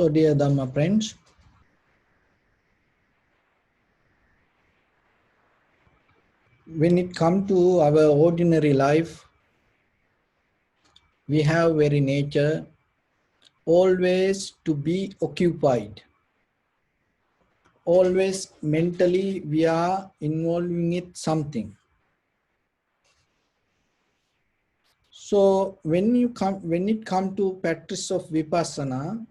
So dear Dharma friends, when it comes to our ordinary life, we have very nature always to be occupied. Always mentally we are involving it something. So when it comes to practice of vipassana,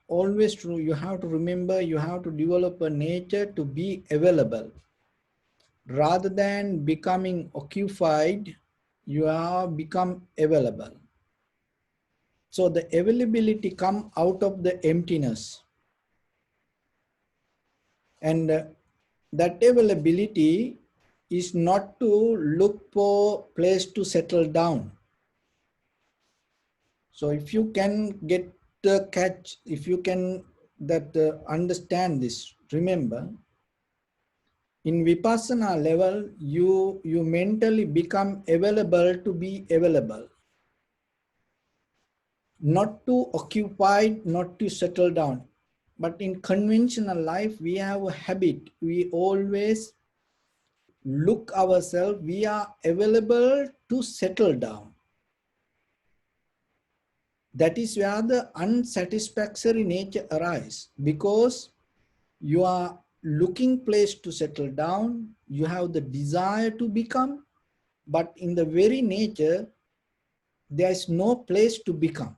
always true, you have to remember, you have to develop a nature to be available. Rather than becoming occupied, you have become available. So the availability come out of the emptiness. And that availability is not to look for place to settle down. So if you can get the catch, if you can understand this, remember, in Vipassana level, you mentally become available to be available. Not to occupy, not to settle down. But in conventional life, we have a habit. We always look ourselves, we are available to settle down. That is where the unsatisfactory nature arises, because you are looking place to settle down, you have the desire to become, but in the very nature, there is no place to become.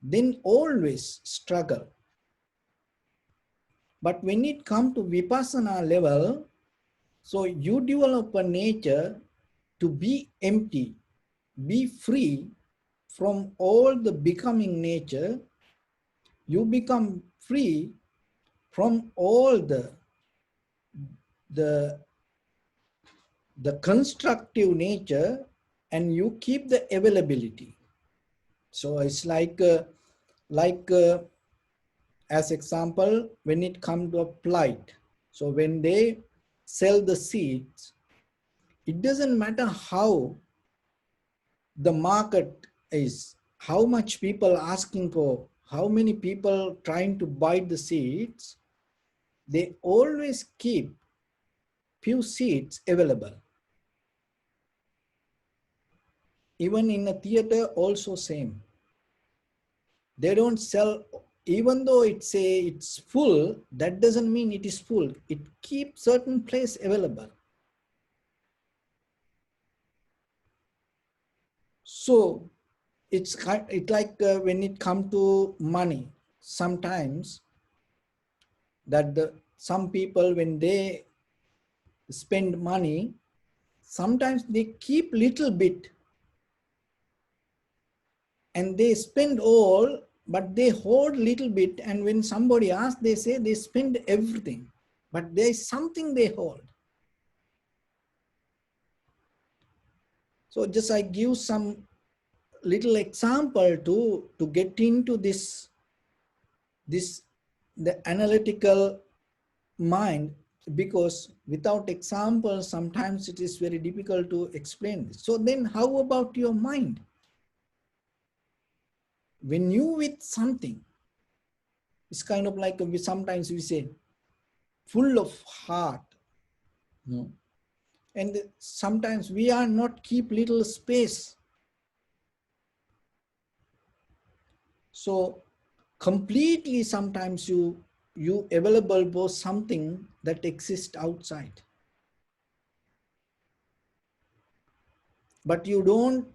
Then always struggle. But when it comes to Vipassana level, so you develop a nature to be empty, be free from all the becoming nature. You become free from all the constructive nature, and you keep the availability. So it's like as example, when it comes to a plight. So when they sell the seeds, it doesn't matter how the market is, how much people asking for, how many people trying to buy the seeds, they always keep few seats available. Even in a theater also same. They don't sell, even though it's full, that doesn't mean it is full. It keeps certain place available. So it's like when it comes to money, sometimes that some people, when they spend money, sometimes they keep little bit and they spend all, but they hold little bit, and when somebody asks, they say they spend everything, but there is something they hold. So just I give some little example to get into this the analytical mind, because without example sometimes it is very difficult to explain this. So then how about your mind? When you with something, it's kind of like sometimes we say full of heart, no? And sometimes we are not keep little space. So completely sometimes you available for something that exists outside, but you don't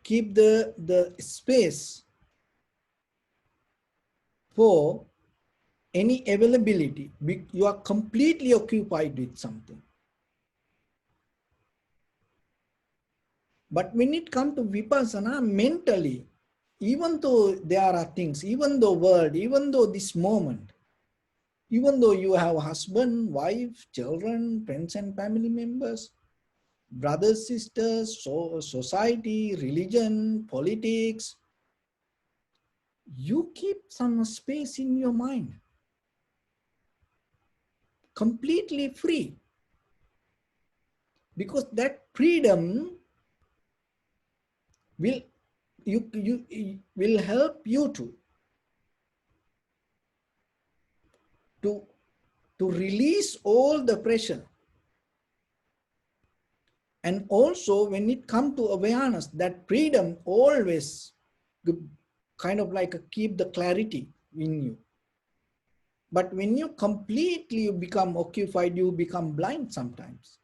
keep the space for any availability. You are completely occupied with something. But when it comes to vipassana, mentally, even though there are things, even though world, even though this moment, even though you have husband, wife, children, friends and family members, brothers, sisters, society, religion, politics, you keep some space in your mind, completely free. Because that freedom will help you to to release all the pressure. And also when it comes to awareness, that freedom always kind of like keep the clarity in you. But when you completely become occupied, you become blind sometimes.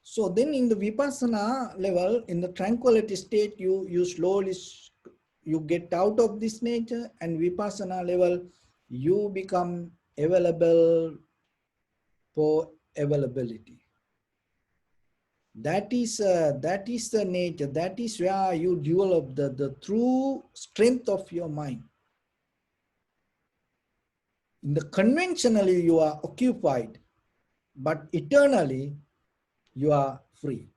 So then in the vipassana level, in the tranquility state, you slowly, you get out of this nature, and vipassana level, you become available for availability. That is the nature. That is where you develop the true strength of your mind. In the conventionally, you are occupied, but eternally, you are free.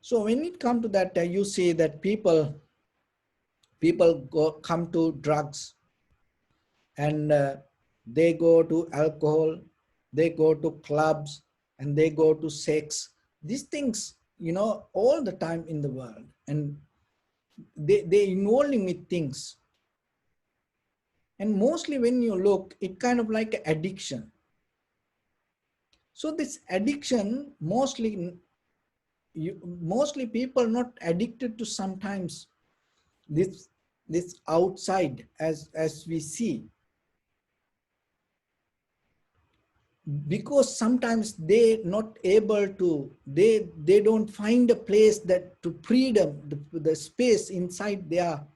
So when it comes to that, you say that people come to drugs, and they go to alcohol, they go to clubs, and they go to sex. These things, all the time in the world, and they involving with things. And mostly when you look, it kind of like addiction. So this addiction, mostly people not addicted to sometimes this outside as we see, because sometimes they not able to, they don't find a place that to freedom, the space inside their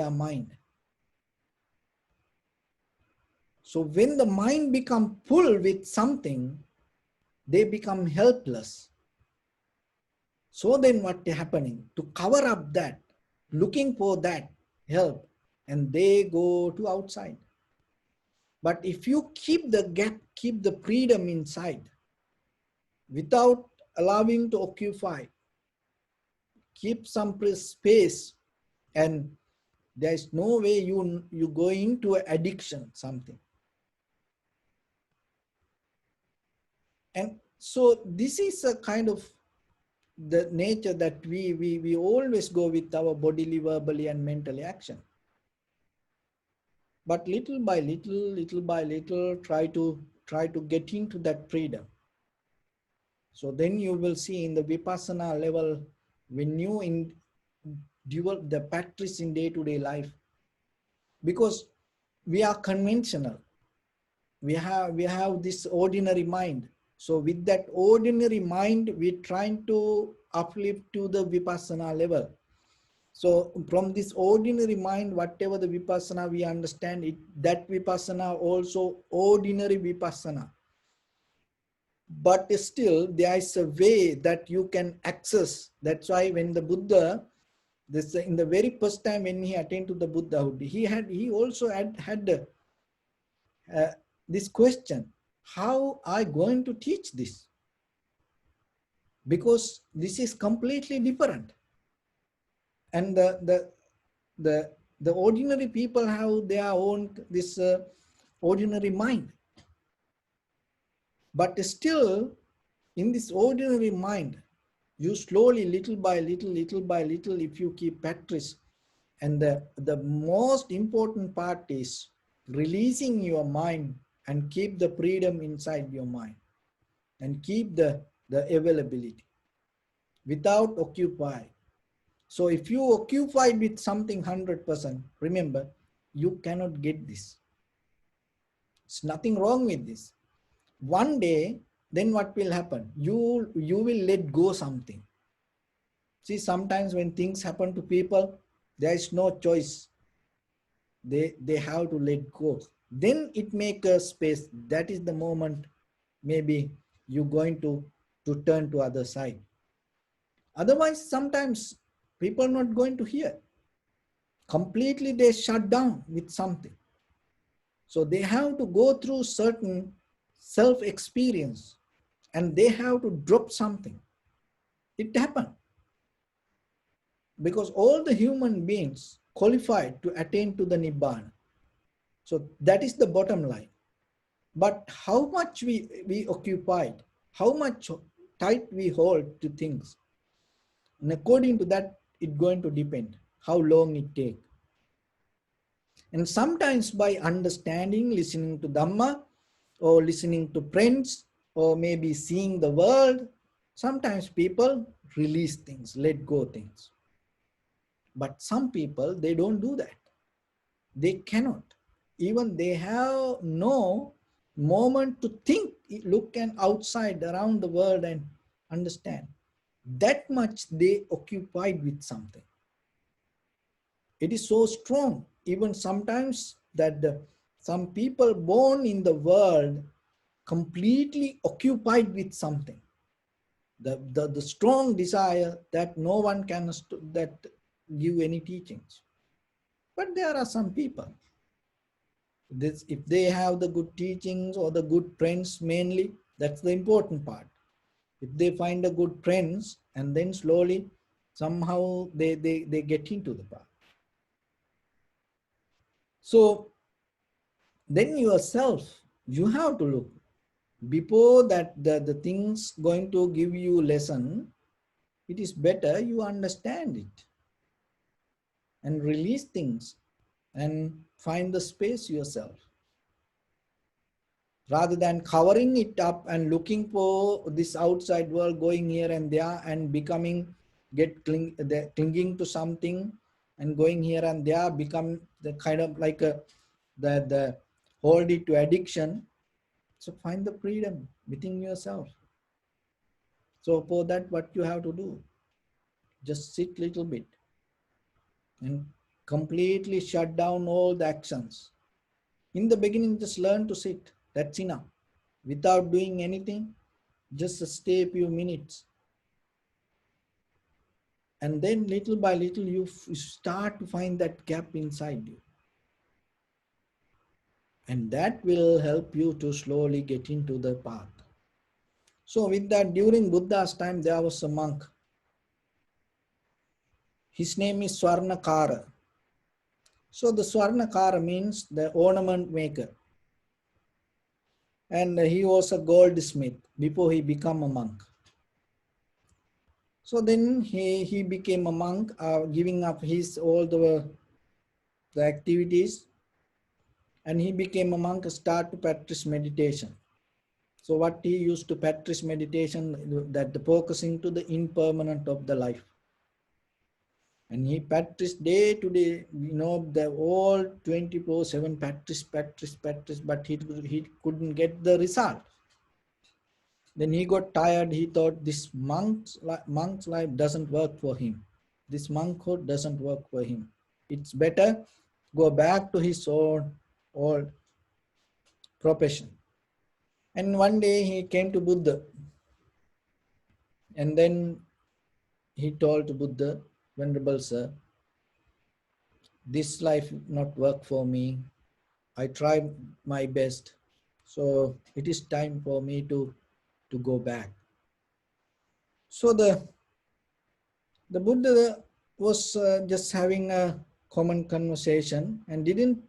mind. So when the mind become full with something, they become helpless. So then what is happening? To cover up that, looking for that help, and they go to outside. But if you keep the gap, keep the freedom inside, without allowing to occupy, keep some space, and there's no way you go into addiction, something. And so this is a kind of the nature that we always go with our bodily, verbally, and mentally action. But little by little, try to get into that freedom. So then you will see in the vipassana level, when you develop the practice in day-to-day life, because we are conventional, we have this ordinary mind. So with that ordinary mind, we're trying to uplift to the vipassana level. So from this ordinary mind, whatever the vipassana we understand it, that vipassana also ordinary vipassana. But still there is a way that you can access. That's why when the Buddha, this in the very first time when he attained to the Buddhahood, he also had this question: how I going to teach this? Because this is completely different. And the ordinary people have their own this ordinary mind. But still, in this ordinary mind, you slowly, little by little, if you keep practice, and the most important part is releasing your mind and keep the freedom inside your mind, and keep the availability without occupy. So if you occupy with something 100%, remember, you cannot get this. It's nothing wrong with this. One day, then what will happen? You will let go something. See, sometimes when things happen to people, there is no choice. They have to let go. Then it makes a space. That is the moment maybe you're going to turn to other side. Otherwise, sometimes people are not going to hear. Completely they shut down with something. So they have to go through certain self-experience, and they have to drop something. It happened. Because all the human beings qualified to attain to the Nibbana. So that is the bottom line. But how much we occupied, how much tight we hold to things, and according to that, it going to depend how long it take. And sometimes by understanding, listening to Dhamma, or listening to friends, or maybe seeing the world, sometimes people release things, let go things. But some people, they don't do that. They cannot. Even they have no moment to think, look and outside around the world and understand. That much they occupied with something. It is so strong, even sometimes that some people born in the world completely occupied with something. The strong desire that no one can that give any teachings. But there are some people, this, if they have the good teachings or the good friends mainly, that's the important part. If they find a good friends and then slowly somehow they get into the path. So then yourself, you have to look. Before that the things going to give you lesson, it is better you understand it and release things and find the space yourself, rather than covering it up and looking for this outside world, going here and there and becoming clinging to something and going here and there, become the kind of like the hold it to addiction. So find the freedom within yourself. So for that, what you have to do, just sit little bit and completely shut down all the actions. In the beginning, just learn to sit. That's enough. Without doing anything, just stay a few minutes. And then little by little, you start to find that gap inside you. And that will help you to slowly get into the path. So with that, during Buddha's time, there was a monk. His name is Swarnakara. So the Swarnakara means the ornament maker. And he was a goldsmith before he became a monk. So then he became a monk, giving up his all the activities, and he became a monk, start to practice meditation. So what he used to practice meditation, that the focusing to the impermanent of the life. And he practiced day to day, the all 24/7 practice, but he couldn't get the result. Then he got tired. He thought this monk's life doesn't work for him. This monkhood doesn't work for him. It's better go back to his old profession. And one day he came to Buddha, and then he told to Buddha, Venerable Sir, this life not work for me. I tried my best. So it is time for me to go back. So the Buddha was just having a common conversation and didn't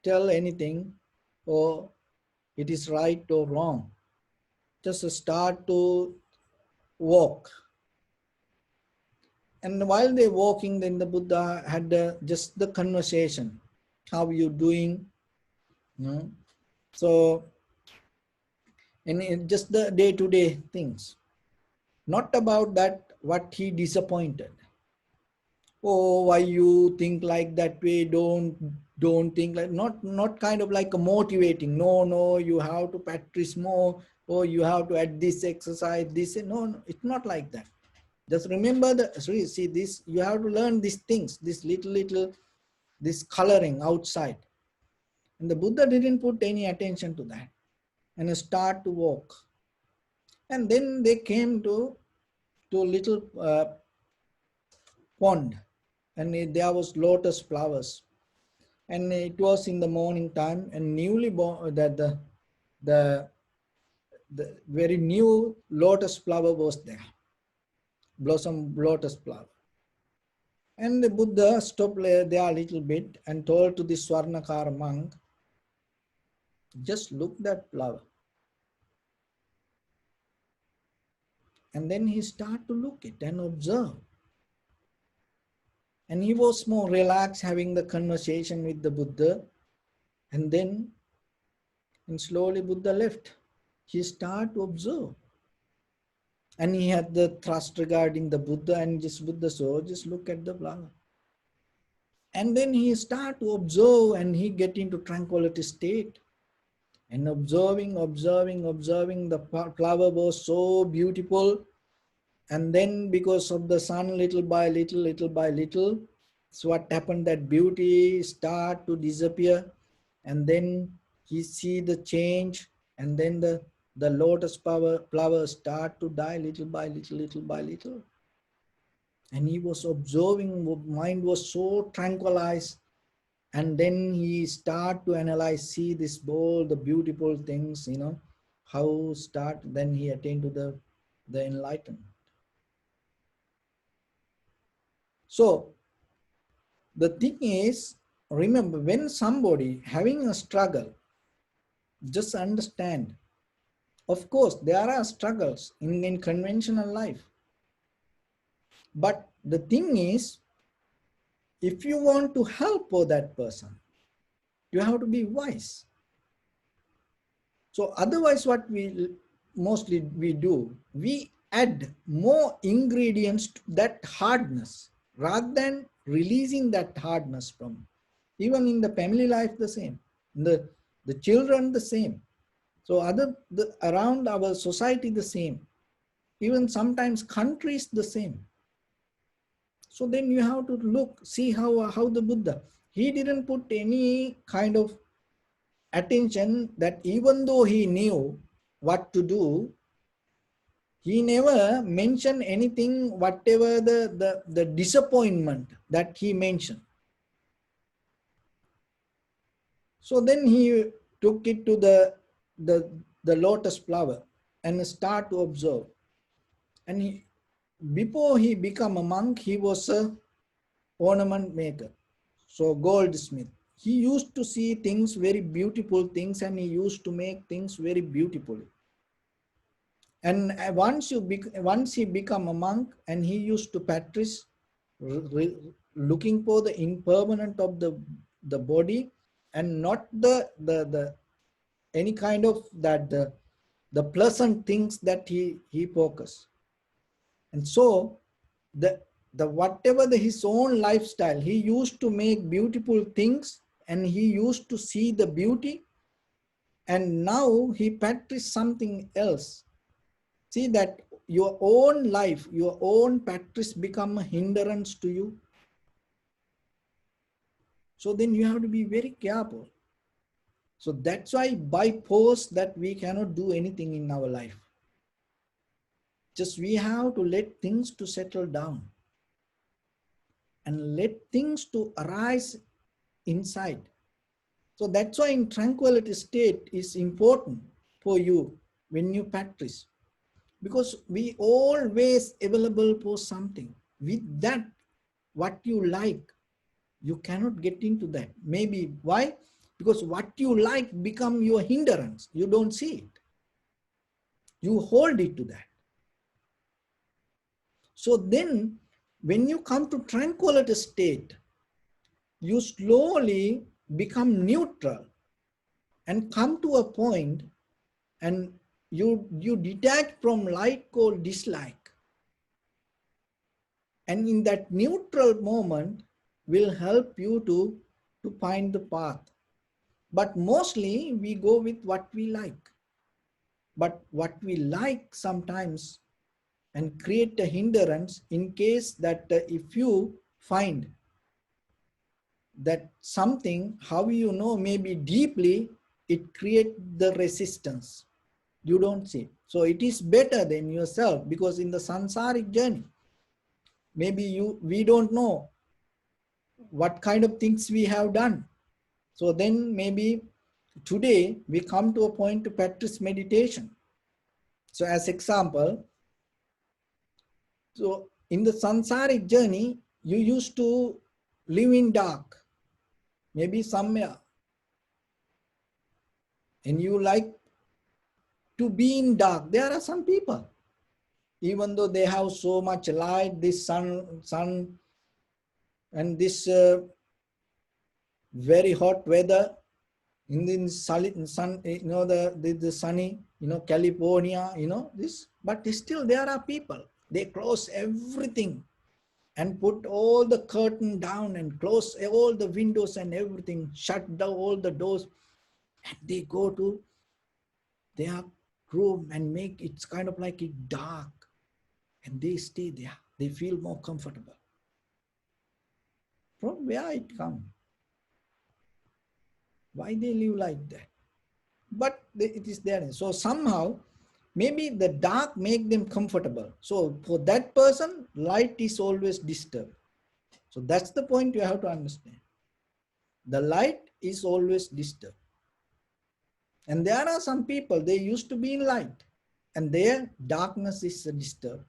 tell anything or it is right or wrong. Just start to walk. And while they walking, then the Buddha had just the conversation. How you doing? So, and just the day-to-day things. Not about that what he disappointed. Oh, why you think like that way? Don't think like, not kind of like a motivating. No, you have to practice more, or you have to add this exercise, this. No, it's not like that. Just remember see this, you have to learn these things, this little this coloring outside. And the Buddha didn't put any attention to that and start to walk. And then they came to a little pond, and there was lotus flowers, and it was in the morning time, and newly born that the very new lotus flower was there, blossom lotus flower. And the Buddha stopped there a little bit and told to the Swarnakara monk, just look that flower. And then he started to look it and observe. And he was more relaxed having the conversation with the Buddha. And then, and slowly Buddha left. He started to observe. And he had the thrust regarding the Buddha, and just Buddha saw, just look at the flower. And then he started to observe, and he get into tranquility state. And observing, the flower was so beautiful. And then because of the sun, little by little, so what happened, that beauty start to disappear. And then he see the change, and then the lotus flower start to die little by little. And he was observing, mind was so tranquilized. And then he start to analyze, see this all the beautiful things, how start, then he attained to the enlightenment. So the thing is, remember, when somebody having a struggle, just understand, of course there are struggles in conventional life, but the thing is, if you want to help that person, you have to be wise. So otherwise what we mostly do, we add more ingredients to that hardness rather than releasing that hardness from. Even in the family life the same, the children the same. So around our society the same. Even sometimes countries the same. So then you have to see how the Buddha, he didn't put any kind of attention that even though he knew what to do, he never mentioned anything, whatever the disappointment that he mentioned. So then he took it to the lotus flower and start to observe. And before he became a monk, he was a ornament maker, so goldsmith. He used to see things, very beautiful things, and he used to make things very beautifully. And once he become a monk, and he used to practice looking for the impermanent of the body, and not the any kind of that the pleasant things that he focus. And so the whatever his own lifestyle, he used to make beautiful things, and he used to see the beauty, and now he practice something else. See that your own life, your own practice become a hindrance to you. So then you have to be very careful. So that's why by force that we cannot do anything in our life. Just we have to let things to settle down and let things to arise inside. So that's why in tranquility state is important for you when you practice, because we always available for something. With that, what you like, you cannot get into that. Maybe why? Because what you like become your hindrance. You don't see it. You hold it to that. So then when you come to tranquility state, you slowly become neutral and come to a point, and you detach from like or dislike. And in that neutral moment will help you to find the path. But mostly we go with what we like. But what we like sometimes and create a hindrance in case that if you find that something, how you know, maybe deeply, it creates the resistance. You don't see. So it is better than yourself, because in the samsaric journey, maybe we don't know what kind of things we have done. So then maybe today we come to a point to practice meditation. So as example, so in the samsaric journey, you used to live in dark, maybe somewhere, and you like to be in dark. There are some people, even though they have so much light, this sun and this very hot weather in the sun, the sunny, California, this, but still there are people, they close everything and put all the curtain down and close all the windows and everything, shut down all the doors, and they go to their room and make it's kind of like it dark, and they stay there, they feel more comfortable. From where it comes? Why they live like that? But it is there. So somehow, maybe the dark make them comfortable. So for that person, light is always disturbed. So that's the point you have to understand. The light is always disturbed. And there are some people, they used to be in light, and their darkness is disturbed.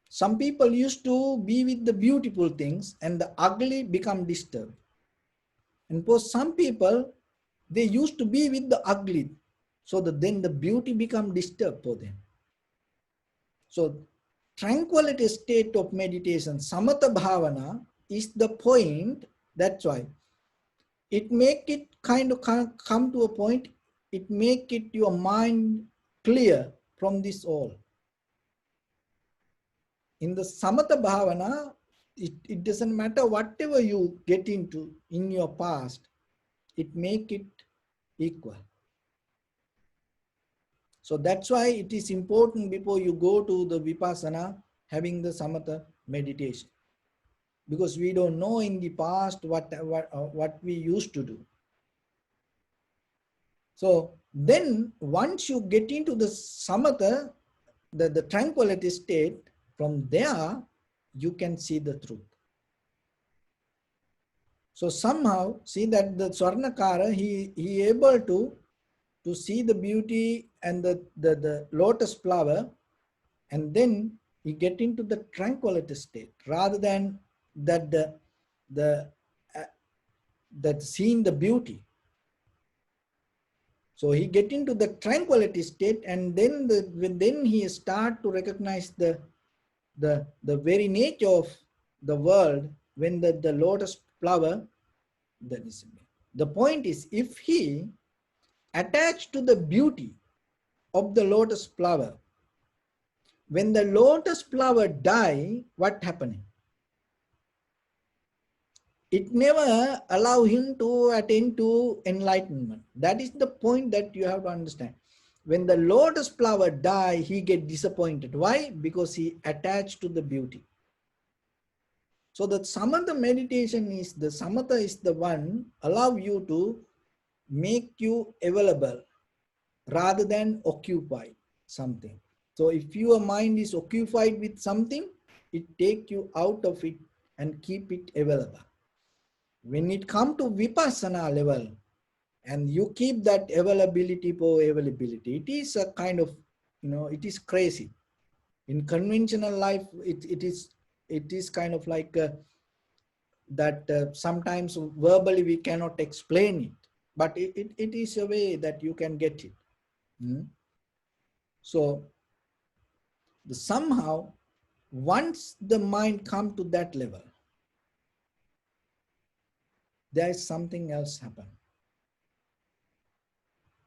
Some people used to be with the beautiful things, and the ugly become disturbed. And for some people, they used to be with the ugly, so that then the beauty become disturbed for them. So tranquility state of meditation, samatha bhavana, is the point. That's why it make it kind of come to a point, it make it your mind clear from this all. In the samatha bhavana, it doesn't matter whatever you get into in your past, it make it equal. So that's why it is important before you go to the vipassana, having the samatha meditation. Because we don't know in the past what we used to do. So then once you get into the samatha, the tranquility state, from there you can see the truth. So somehow see that the Swarnakara, he able to see the beauty and the lotus flower, and then he get into the tranquility state rather than that that seeing the beauty. So he get into the tranquility state, and then then he start to recognize the very nature of the world when the lotus flower, that is. The point is, if he attached to the beauty of the lotus flower, when the lotus flower die, what happening? It never allow him to attain to enlightenment. That is the point that you have to understand. When the lotus flower die, he get disappointed. Why? Because he attached to the beauty. So the samatha meditation is, the samatha is the one allow you to make you available rather than occupy something. So if your mind is occupied with something, it take you out of it and keep it available. When it come to vipassana level, and you keep that availability for availability, it is a kind of, it is crazy. In conventional life, it is kind of like that sometimes verbally we cannot explain it, but it is a way that you can get it. So somehow, once the mind come to that level, there is something else happen.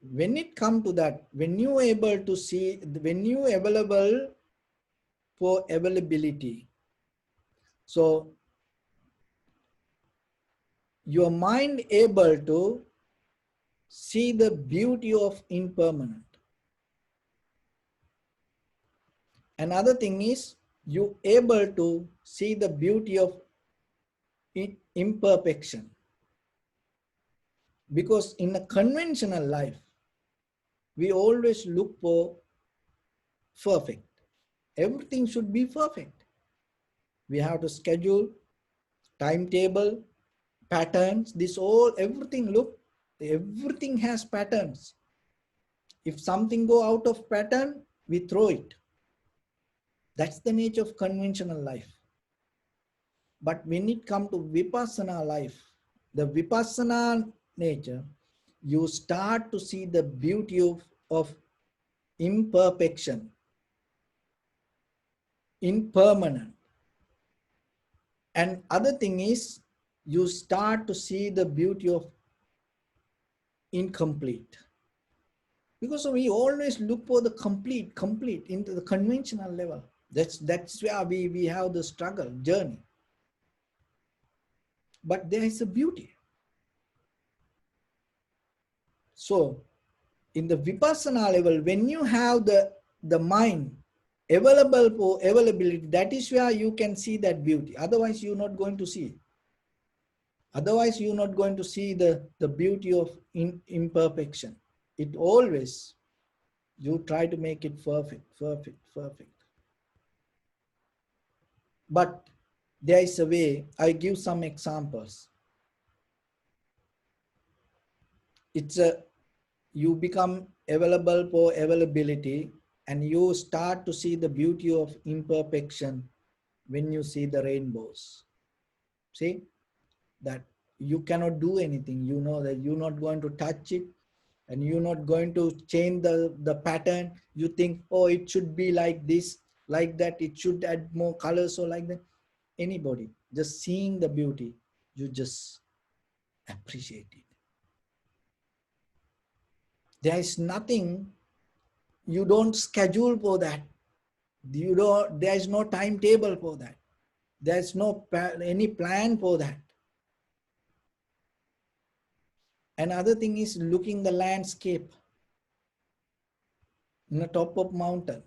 When it come to that, when you able to see, when you available for availability, so your mind able to see the beauty of impermanent. Another thing is, you able to see the beauty of imperfection. Because in a conventional life, we always look for perfect. Everything should be perfect. We have to schedule, timetable, patterns, this all, everything everything has patterns. If something go out of pattern, we throw it. That's the nature of conventional life. But when it comes to vipassana life, the vipassana nature, you start to see the beauty of imperfection, impermanent. And other thing is, you start to see the beauty of incomplete. Because we always look for the complete into the conventional level. That's where we have the struggle, journey. But there is a beauty. So in the Vipassana level, when you have the mind available for availability, that is where you can see that beauty. Otherwise, you're not going to see it. Otherwise, you're not going to see the beauty of imperfection. It always, you try to make it perfect. But there is a way. I give some examples. It's a, you become available for availability, and you start to see the beauty of imperfection when you see the rainbows. See that you cannot do anything. You know that you're not going to touch it, and you're not going to change the pattern. You think, oh, it should be like this, like that, it should add more colors or like that. Anybody just seeing the beauty, you just appreciate it. There is nothing, you don't schedule for that. You don't, there is no timetable for that. There's no any plan for that. Another thing is looking the landscape in the top of mountain.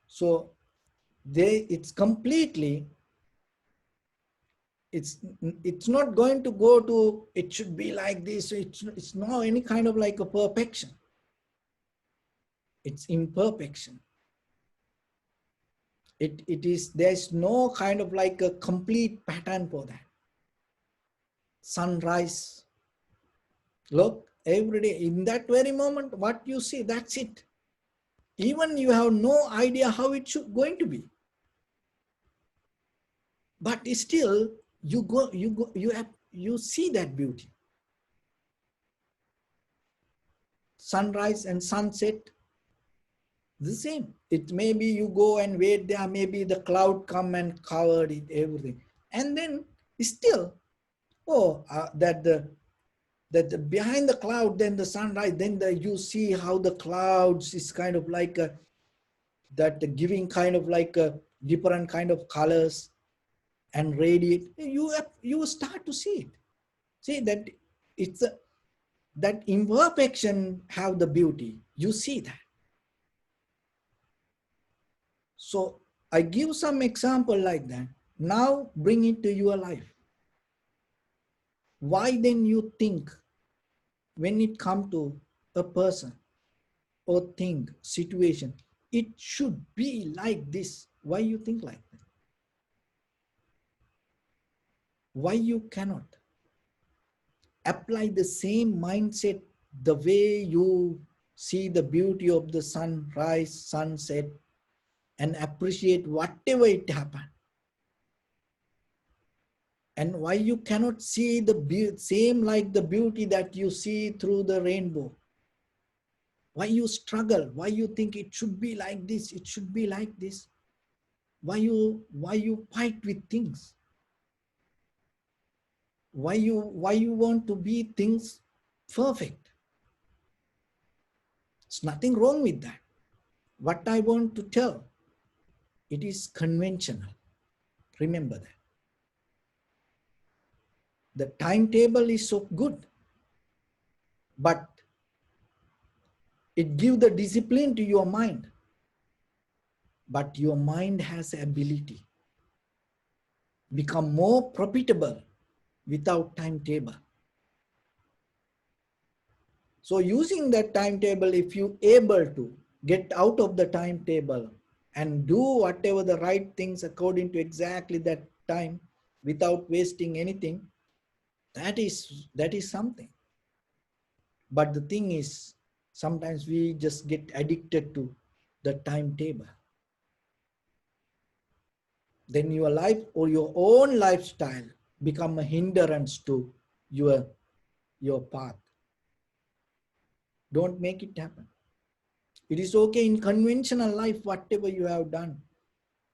So it's completely, it's not going to go to, it should be like this. It's not any kind of like a perfection. It's imperfection. It is, there's no kind of like a complete pattern for that. Sunrise, look, every day, in that very moment, what you see, that's it. Even you have no idea how it should going to be. But still, you see that beauty. Sunrise and sunset, the same. It may be you go and wait there, maybe the cloud come and covered it, everything. And then still, oh, that behind the cloud, then the sunrise, then you see how the clouds is kind of like that giving kind of like a different kind of colors and radiate. You start to see it. See that it's that imperfection have the beauty. You see that. So I give some example like that. Now bring it to your life. Why then you think when it come to a person or thing, situation, it should be like this? Why you think like that? Why you cannot apply the same mindset the way you see the beauty of the sunrise, sunset, and appreciate whatever it happened? And why you cannot see the same like the beauty that you see through the rainbow? Why you struggle? Why you think it should be like this? It should be like this? Why you fight with things? Why you want to be things perfect? There's nothing wrong with that. What I want to tell, it is conventional. Remember that. The timetable is so good, but it gives the discipline to your mind. But your mind has the ability become more profitable without timetable. So using that timetable, if you able to get out of the timetable and do whatever the right things according to exactly that time without wasting anything, that is something. But the thing is, sometimes we just get addicted to the timetable. Then your life or your own lifestyle become a hindrance to your path. Don't make it happen. It is okay in conventional life, whatever you have done.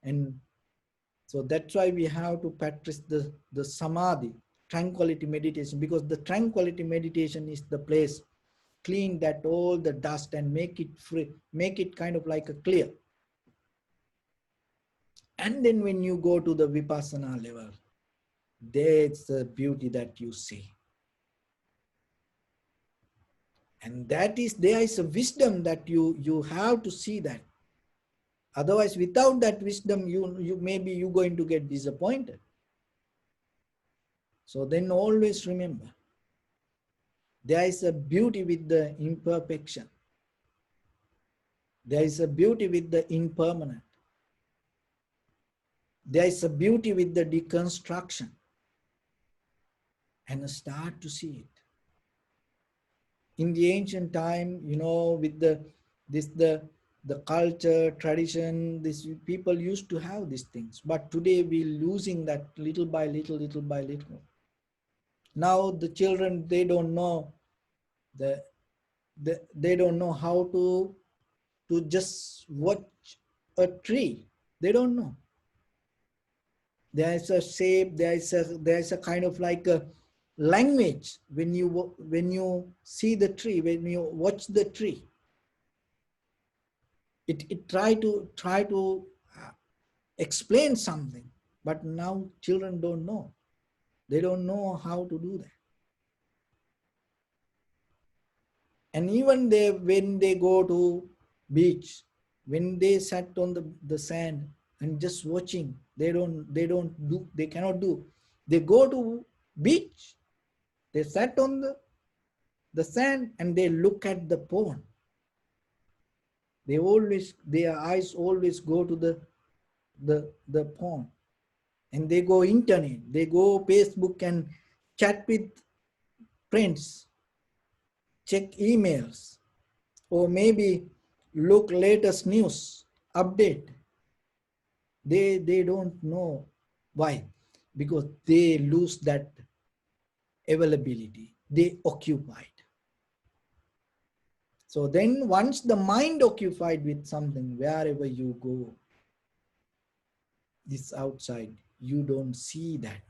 And So that's why we have to practice the samadhi, tranquility meditation, because the tranquility meditation is the place, clean that all the dust and make it free, make it kind of like a clear. And then when you go to the vipassana level, there's the beauty that you see. And that is, there is a wisdom that you have to see that. Otherwise, without that wisdom, you maybe you're going to get disappointed. So then always remember, there is a beauty with the imperfection. There is a beauty with the impermanent. There is a beauty with the deconstruction. And start to see it. In the ancient time, with the culture, tradition, this people used to have these things. But today we're losing that little by little, little by little. Now the children, they don't know they don't know how to just watch a tree. They don't know. There is a shape, there is a kind of like a language when you see the tree, when you watch the tree. It try to explain something, but now children don't know. They don't know how to do that. And even when they go to beach, when they sat on the sand and just watching, they cannot do. They go to beach, they sat on the sand and they look at the pond. Their eyes always go to the pond. And they go internet, they go Facebook and chat with friends, check emails, or maybe look latest news, update. They don't know why, because they lose that availability, they occupied. So then once the mind occupied with something, wherever you go, this outside, you don't see that,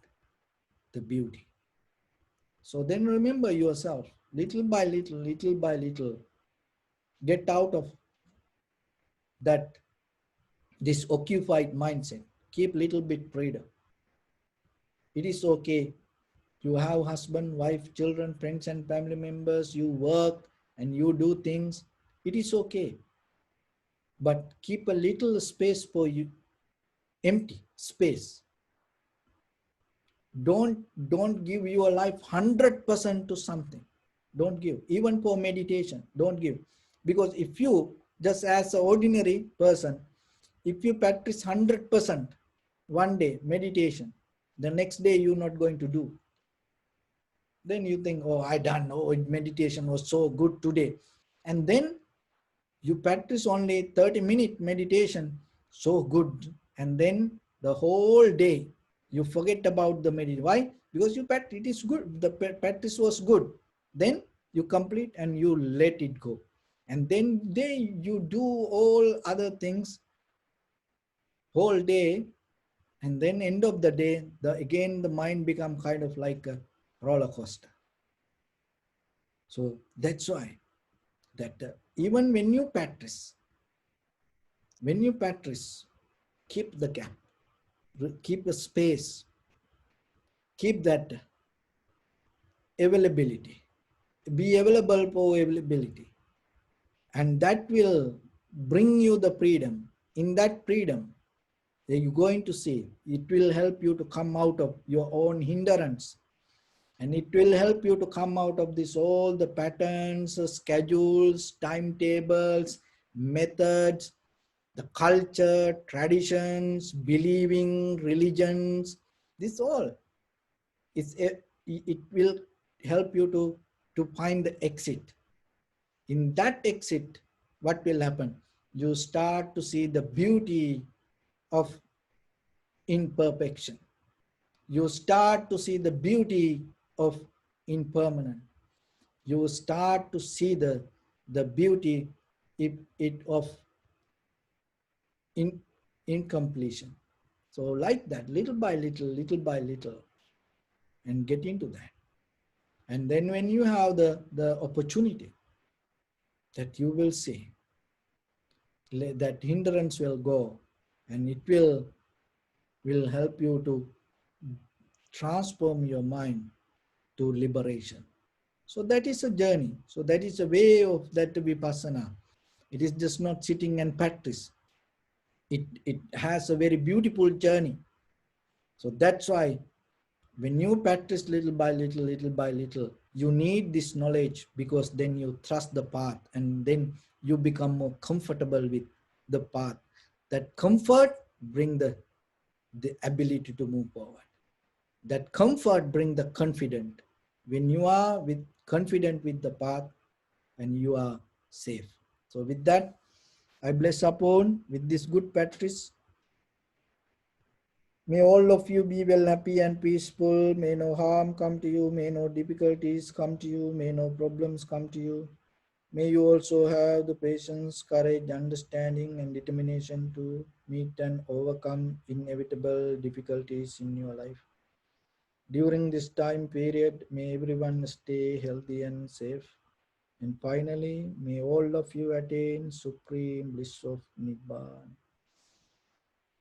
the beauty. So then remember yourself, little by little, get out of that, this occupied mindset. Keep little bit freedom. It is okay. You have husband, wife, children, friends and family members, you work and you do things. It is okay. But keep a little space for you, empty space. Don't give your life 100% to something. Don't give. Even for meditation, don't give. Because if you, just as an ordinary person, if you practice 100% one day meditation, the next day you're not going to do. Then you think, oh, I done, oh, meditation was so good today. And then you practice only 30-minute meditation, so good. And then the whole day, you forget about the meditation. Why? Because you practice, it is good. The practice was good. Then you complete and you let it go. And then you do all other things whole day. And then end of the day, again, the mind become kind of like a roller coaster. So that's why that even when you practice, keep the gap, keep the space, keep that availability, be available for availability, and that will bring you the freedom. In that freedom, you're going to see, it will help you to come out of your own hindrance, and it will help you to come out of this, all the patterns, schedules, timetables, methods, the culture, traditions, believing, religions, this all, it will help you to find the exit. In that exit, what will happen? You start to see the beauty of imperfection. You start to see the beauty of impermanent. You start to see the beauty of incompletion. So like that, little by little, and get into that. And then when you have the opportunity, that you will see, that hindrance will go, and it will help you to transform your mind to liberation. So that is a journey. So that is a way of that vipassana. It is just not sitting and practice. It has a very beautiful journey. So that's why when you practice little by little, you need this knowledge, because then you trust the path, and then you become more comfortable with the path. That comfort bring the ability to move forward. That comfort bring the confident. When you are with confident with the path, and you are safe. So with that, I bless upon with this good practice. May all of you be well, happy and peaceful. May no harm come to you. May no difficulties come to you. May no problems come to you. May you also have the patience, courage, understanding, and determination to meet and overcome inevitable difficulties in your life. During this time period, may everyone stay healthy and safe. And finally, may all of you attain supreme bliss of Nibbana.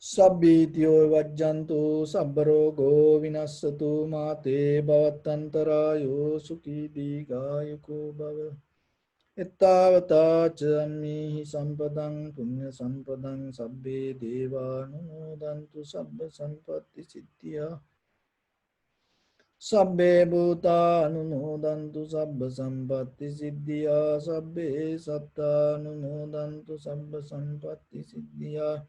Sabbityo vajjantu sabbarogo vinassatu mate bhavatantarayo sukhi digayuko bhava. Ettavata chammihi sampadang punya sampadang sabbe deva numodantu sabba sampatti siddhya. Sabbe bhuta anumodantu sabba sampatti siddhya. Sabbe satta anumodantu sabba sampatti siddhya.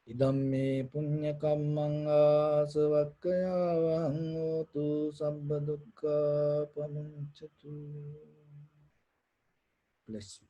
Idam me punya kammang asavakkaya vahangotu sabba dukkha pamuncatu. Bless you.